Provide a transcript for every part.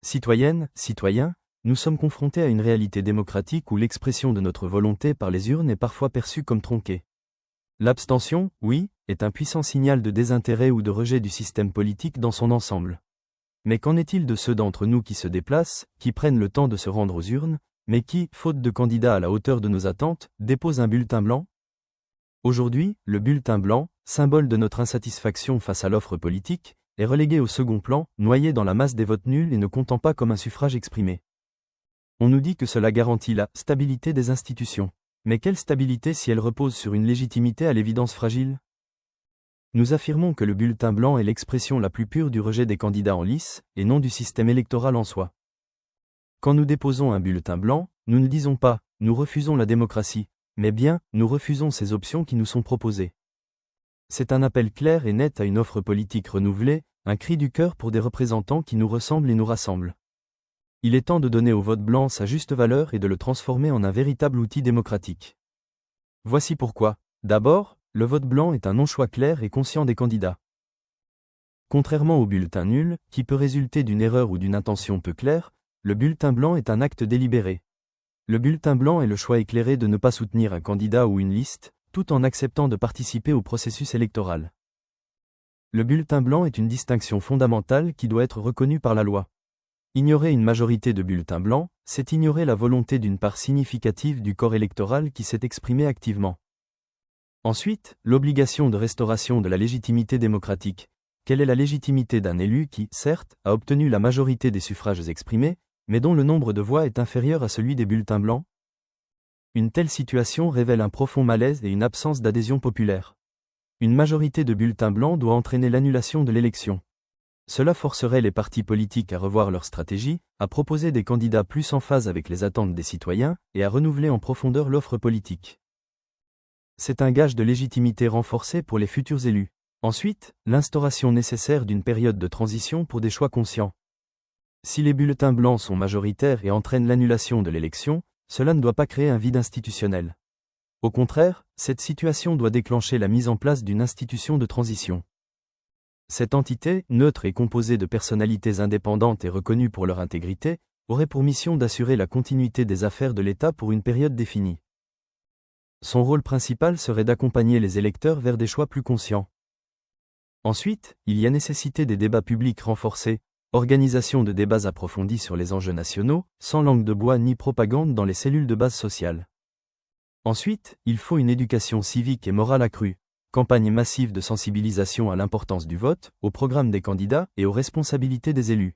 Citoyennes, citoyens, nous sommes confrontés à une réalité démocratique où l'expression de notre volonté par les urnes est parfois perçue comme tronquée. L'abstention, oui, est un puissant signal de désintérêt ou de rejet du système politique dans son ensemble. Mais qu'en est-il de ceux d'entre nous qui se déplacent, qui prennent le temps de se rendre aux urnes, mais qui, faute de candidats à la hauteur de nos attentes, déposent un bulletin blanc? Aujourd'hui, le bulletin blanc, symbole de notre insatisfaction face à l'offre politique, est relégué au second plan, noyé dans la masse des votes nuls et ne comptant pas comme un suffrage exprimé. On nous dit que cela garantit la stabilité des institutions. Mais quelle stabilité si elle repose sur une légitimité à l'évidence fragile? Nous affirmons que le bulletin blanc est l'expression la plus pure du rejet des candidats en lice, et non du système électoral en soi. Quand nous déposons un bulletin blanc, nous ne disons pas « nous refusons la démocratie », mais bien « nous refusons ces options qui nous sont proposées ». C'est un appel clair et net à une offre politique renouvelée, un cri du cœur pour des représentants qui nous ressemblent et nous rassemblent. Il est temps de donner au vote blanc sa juste valeur et de le transformer en un véritable outil démocratique. Voici pourquoi. D'abord, le vote blanc est un non-choix clair et conscient des candidats. Contrairement au bulletin nul, qui peut résulter d'une erreur ou d'une intention peu claire, le bulletin blanc est un acte délibéré. Le bulletin blanc est le choix éclairé de ne pas soutenir un candidat ou une liste, tout en acceptant de participer au processus électoral. Le bulletin blanc est une distinction fondamentale qui doit être reconnue par la loi. Ignorer une majorité de bulletins blancs, c'est ignorer la volonté d'une part significative du corps électoral qui s'est exprimé activement. Ensuite, l'obligation de restauration de la légitimité démocratique. Quelle est la légitimité d'un élu qui, certes, a obtenu la majorité des suffrages exprimés, mais dont le nombre de voix est inférieur à celui des bulletins blancs? Une telle situation révèle un profond malaise et une absence d'adhésion populaire. Une majorité de bulletins blancs doit entraîner l'annulation de l'élection. Cela forcerait les partis politiques à revoir leur stratégie, à proposer des candidats plus en phase avec les attentes des citoyens, et à renouveler en profondeur l'offre politique. C'est un gage de légitimité renforcée pour les futurs élus. Ensuite, l'instauration nécessaire d'une période de transition pour des choix conscients. Si les bulletins blancs sont majoritaires et entraînent l'annulation de l'élection, cela ne doit pas créer un vide institutionnel. Au contraire, cette situation doit déclencher la mise en place d'une institution de transition. Cette entité, neutre et composée de personnalités indépendantes et reconnues pour leur intégrité, aurait pour mission d'assurer la continuité des affaires de l'État pour une période définie. Son rôle principal serait d'accompagner les électeurs vers des choix plus conscients. Ensuite, il y a nécessité des débats publics renforcés, organisation de débats approfondis sur les enjeux nationaux, sans langue de bois ni propagande dans les cellules de base sociale. Ensuite, il faut une éducation civique et morale accrue. Campagne massive de sensibilisation à l'importance du vote, au programme des candidats et aux responsabilités des élus.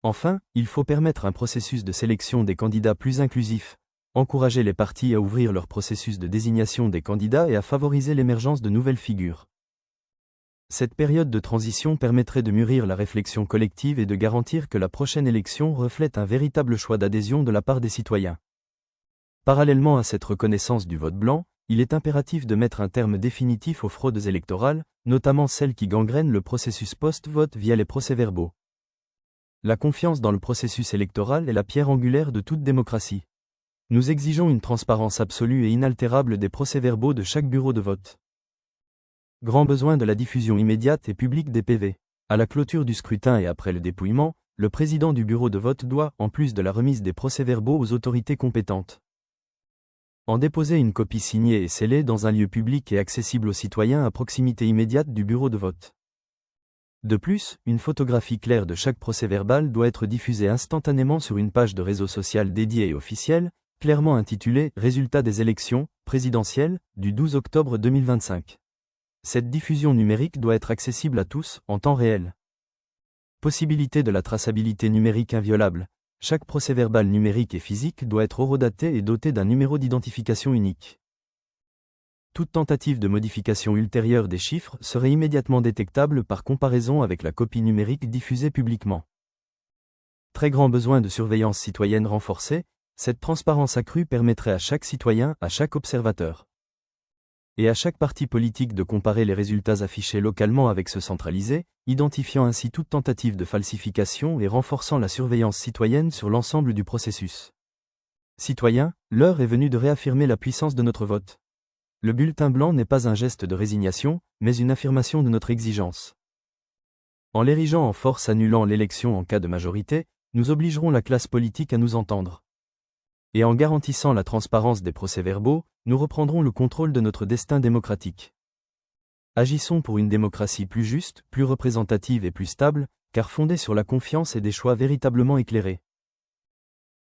Enfin, il faut permettre un processus de sélection des candidats plus inclusif, encourager les partis à ouvrir leur processus de désignation des candidats et à favoriser l'émergence de nouvelles figures. Cette période de transition permettrait de mûrir la réflexion collective et de garantir que la prochaine élection reflète un véritable choix d'adhésion de la part des citoyens. Parallèlement à cette reconnaissance du vote blanc, il est impératif de mettre un terme définitif aux fraudes électorales, notamment celles qui gangrènent le processus post-vote via les procès-verbaux. La confiance dans le processus électoral est la pierre angulaire de toute démocratie. Nous exigeons une transparence absolue et inaltérable des procès-verbaux de chaque bureau de vote. Grand besoin de la diffusion immédiate et publique des PV. À la clôture du scrutin et après le dépouillement, le président du bureau de vote doit, en plus de la remise des procès-verbaux aux autorités compétentes, en déposer une copie signée et scellée dans un lieu public et accessible aux citoyens à proximité immédiate du bureau de vote. De plus, une photographie claire de chaque procès-verbal doit être diffusée instantanément sur une page de réseau social dédiée et officielle, clairement intitulée « Résultats des élections présidentielles » du 12 octobre 2025. Cette diffusion numérique doit être accessible à tous, en temps réel. Possibilité de la traçabilité numérique inviolable. Chaque procès-verbal numérique et physique doit être horodaté et doté d'un numéro d'identification unique. Toute tentative de modification ultérieure des chiffres serait immédiatement détectable par comparaison avec la copie numérique diffusée publiquement. Très grand besoin de surveillance citoyenne renforcée, cette transparence accrue permettrait à chaque citoyen, à chaque observateur, et à chaque parti politique de comparer les résultats affichés localement avec ceux centralisés, identifiant ainsi toute tentative de falsification et renforçant la surveillance citoyenne sur l'ensemble du processus. Citoyens, l'heure est venue de réaffirmer la puissance de notre vote. Le bulletin blanc n'est pas un geste de résignation, mais une affirmation de notre exigence. En l'érigeant en force annulant l'élection en cas de majorité, nous obligerons la classe politique à nous entendre. Et en garantissant la transparence des procès-verbaux, nous reprendrons le contrôle de notre destin démocratique. Agissons pour une démocratie plus juste, plus représentative et plus stable, car fondée sur la confiance et des choix véritablement éclairés.